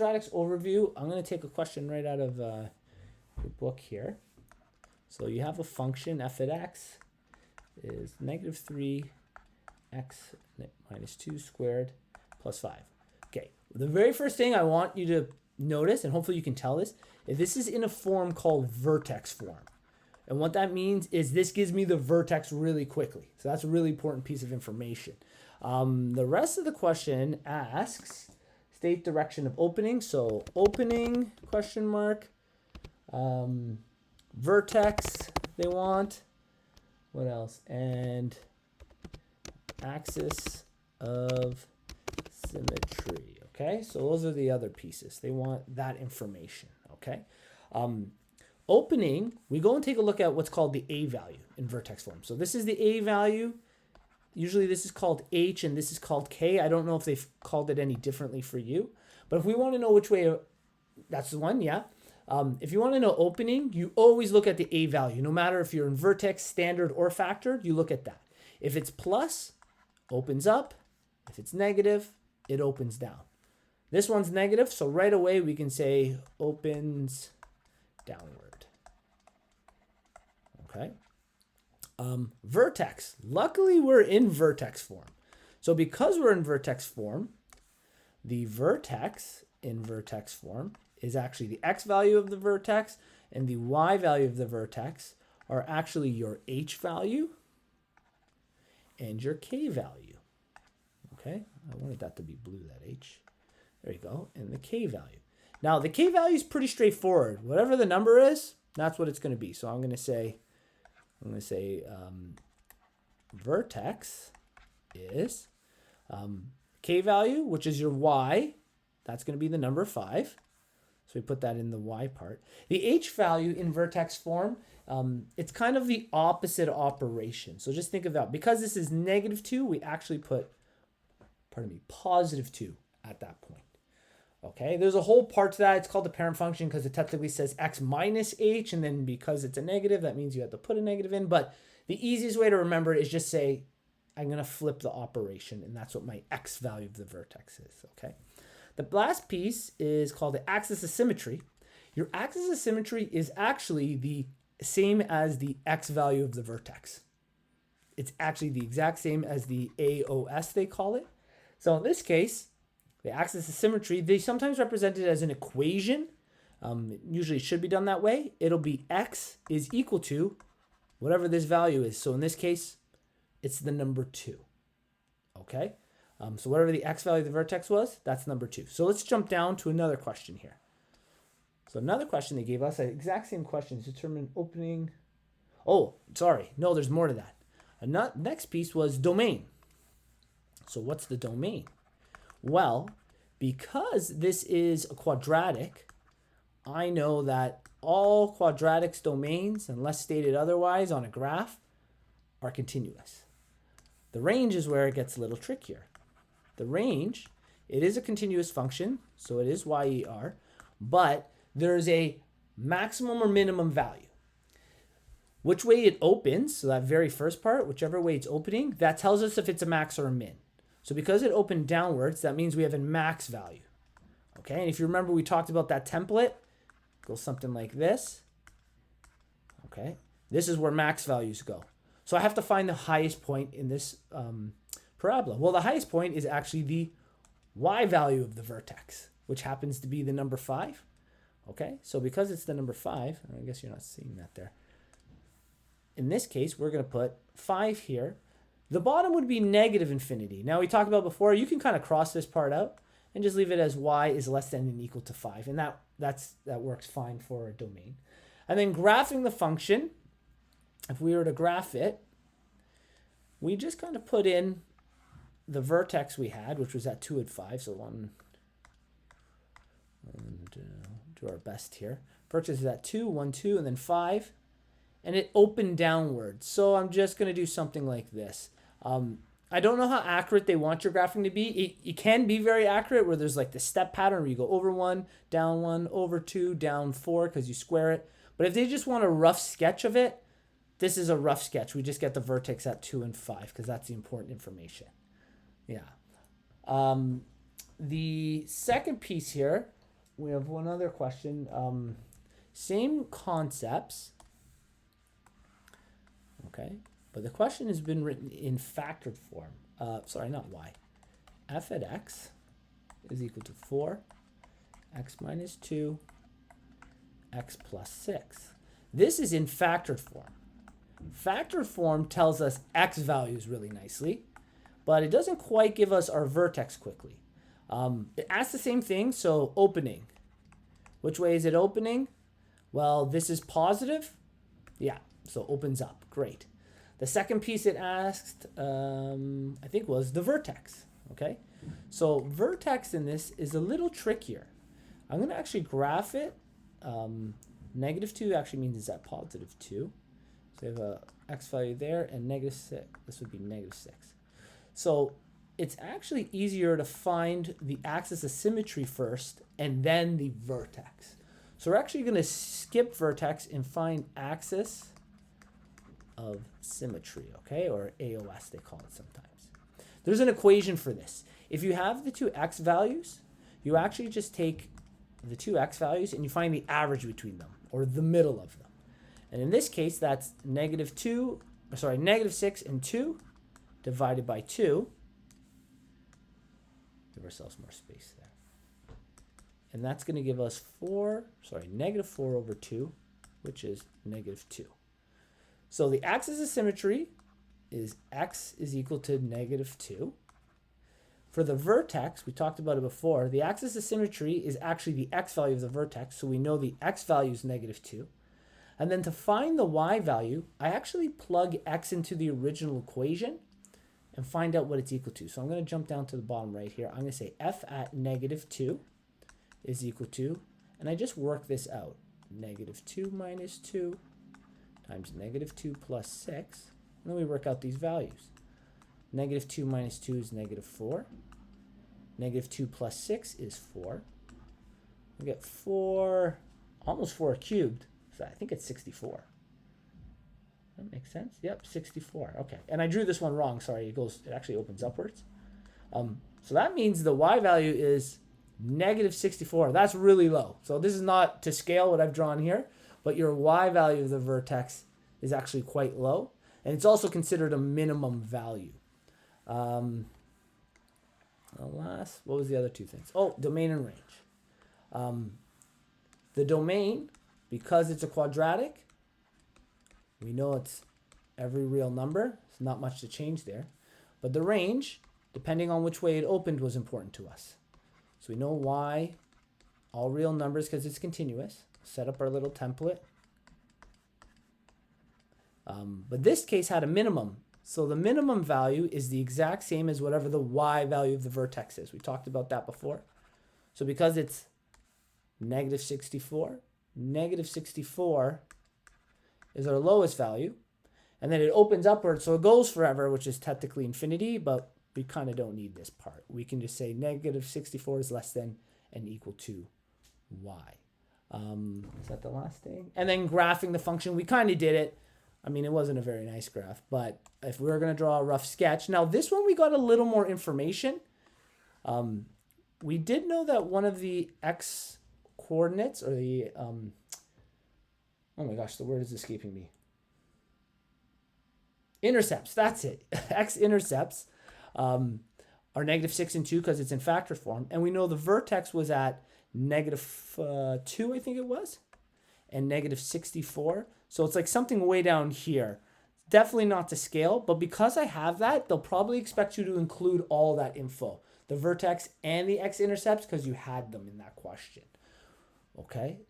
Quadratics overview, I'm going to take a question right out of your book here. So you have a function f at x is negative 3 x minus 2 squared plus 5. Okay, the very first thing I want you to notice, and hopefully you can tell this, is this is in a form called vertex form. And what that means is this gives me the vertex really quickly. So that's a really important piece of information. The rest of the question asks, state direction of opening. So opening, question mark, vertex they want. What else? And axis of symmetry. Okay, so those are the other pieces. They want that information. Okay. Opening, we go and take a look at what's called the A value in vertex form. So this is the A value. Usually this is called H and this is called K. I don't know if they've called it any differently for you. But if we want to know which way, that's the one, yeah. If you want to know opening, you always look at the A value. No matter if you're in vertex, standard, or factored, you look at that. If it's plus, opens up. If it's negative, it opens down. This one's negative, so right away we can say opens downward. Okay. Vertex. Luckily, we're in vertex form. So because we're in vertex form, the vertex in vertex form is actually the x value of the vertex, and the y value of the vertex are actually your h value and your k value. Okay, I wanted that to be blue, that h. There you go, and the k value. Now, the k value is pretty straightforward. Whatever the number is, that's what it's going to be. So I'm going to say vertex is k value, which is your y. That's going to be the number 5. So we put that in the y part. The h value in vertex form, it's kind of the opposite operation. So just think of that. Because this is negative 2, we actually put, positive 2 at that point. Okay, there's a whole part to that. It's called the parent function because it technically says x minus h, and then because it's a negative, that means you have to put a negative in. But the easiest way to remember it is just say, I'm going to flip the operation, and that's what my x value of the vertex is. Okay, the last piece is called the axis of symmetry. Your axis of symmetry is actually the same as the x value of the vertex. It's actually the exact same as the AOS, they call it. So in this case, the axis of symmetry, they sometimes represent it as an equation. Usually it should be done that way. It'll be x is equal to whatever this value is. So in this case, it's the number 2. Okay? So whatever the x value of the vertex was, that's number 2. So let's jump down to another question here. So another question they gave us, the exact same question, determine opening. Oh, sorry. No, there's more to that. Next piece was domain. So what's the domain? Well, because this is a quadratic, I know that all quadratics domains, unless stated otherwise on a graph, are continuous. The range is where it gets a little trickier. The range, it is a continuous function, so it is YER, but there's a maximum or minimum value. Which way it opens, so that very first part, whichever way it's opening, that tells us if it's a max or a min. So because it opened downwards, that means we have a max value. Okay, and if you remember, we talked about that template. It goes something like this. Okay, this is where max values go. So I have to find the highest point in this parabola. Well, the highest point is actually the y value of the vertex, which happens to be the number 5. Okay, so because it's the number 5, I guess you're not seeing that there. In this case, we're going to put 5 here. The bottom would be negative infinity. Now, we talked about before, you can kind of cross this part out and just leave it as y is less than and equal to 5. And that works fine for a domain. And then graphing the function, if we were to graph it, we just kind of put in the vertex we had, which was at 2 and 5. So do our best here. Vertex is at 2, 1, 2, and then 5. And it opened downwards. So I'm just going to do something like this. I don't know how accurate they want your graphing to be. It can be very accurate where there's like the step pattern where you go over 1, down 1, over 2, down 4 because you square it. But if they just want a rough sketch of it, this is a rough sketch. We just get the vertex at 2 and 5 because that's the important information. Yeah. The second piece here we have one other question. Same concepts. Okay, but the question has been written in factored form. Sorry, not y. F at x is equal to 4, x minus 2, x plus 6. This is in factored form. Factored form tells us x values really nicely, but it doesn't quite give us our vertex quickly. It asks the same thing, so opening. Which way is it opening? Well, this is positive. Yeah, so opens up. Great. The second piece it asked, I think, was the vertex. Okay, so vertex in this is a little trickier. I'm going to actually graph it. -2 actually means it's at +2. So we have a x value there and -6. This would be -6. So it's actually easier to find the axis of symmetry first and then the vertex. So we're actually going to skip vertex and find axis of symmetry, okay, or AOS they call it sometimes. There's an equation for this. If you have the two x values, you actually just take the two x values and you find the average between them, or the middle of them. And in this case, that's -6 and 2 divided by 2. Give ourselves more space there. And that's going to give us -4 over 2, which is -2. So the axis of symmetry is x is equal to -2. For the vertex, we talked about it before, the axis of symmetry is actually the x value of the vertex, so we know the x value is -2. And then to find the y value, I actually plug x into the original equation and find out what it's equal to. So I'm going to jump down to the bottom right here. I'm going to say f at -2 is equal to, and I just work this out, -2 minus 2 times -2 plus 6. And then we work out these values. -2 minus 2 is -4. -2 plus 6 is 4. We get 4, almost 4 cubed. So I think it's 64. That makes sense? Yep, 64. Okay. And I drew this one wrong. Sorry, it actually opens upwards. So that means the y value is -64. That's really low. So this is not to scale what I've drawn here, but your y value of the vertex is actually quite low. And it's also considered a minimum value. What was the other two things? Oh, domain and range. The domain, because it's a quadratic, we know it's every real number. It's not much to change there. But the range, depending on which way it opened, was important to us. So we know y, all real numbers because it's continuous. Set up our little template. But this case had a minimum. So the minimum value is the exact same as whatever the y value of the vertex is. We talked about that before. So because it's -64, -64 is our lowest value. And then it opens upward, so it goes forever, which is technically infinity, but we kind of don't need this part. We can just say -64 is less than and equal to y. Is that the last thing? And then graphing the function, we kind of did it. I mean, it wasn't a very nice graph, but if we were going to draw a rough sketch. Now, this one we got a little more information. We did know that one of the x coordinates, or the, oh my gosh, the word is escaping me. Intercepts, that's it. X-intercepts are -6 and 2 because it's in factor form. And we know the vertex was at -2, I think it was, and -64. So it's like something way down here. Definitely not to scale, but because I have that, they'll probably expect you to include all that info, the vertex and the x-intercepts, because you had them in that question. Okay,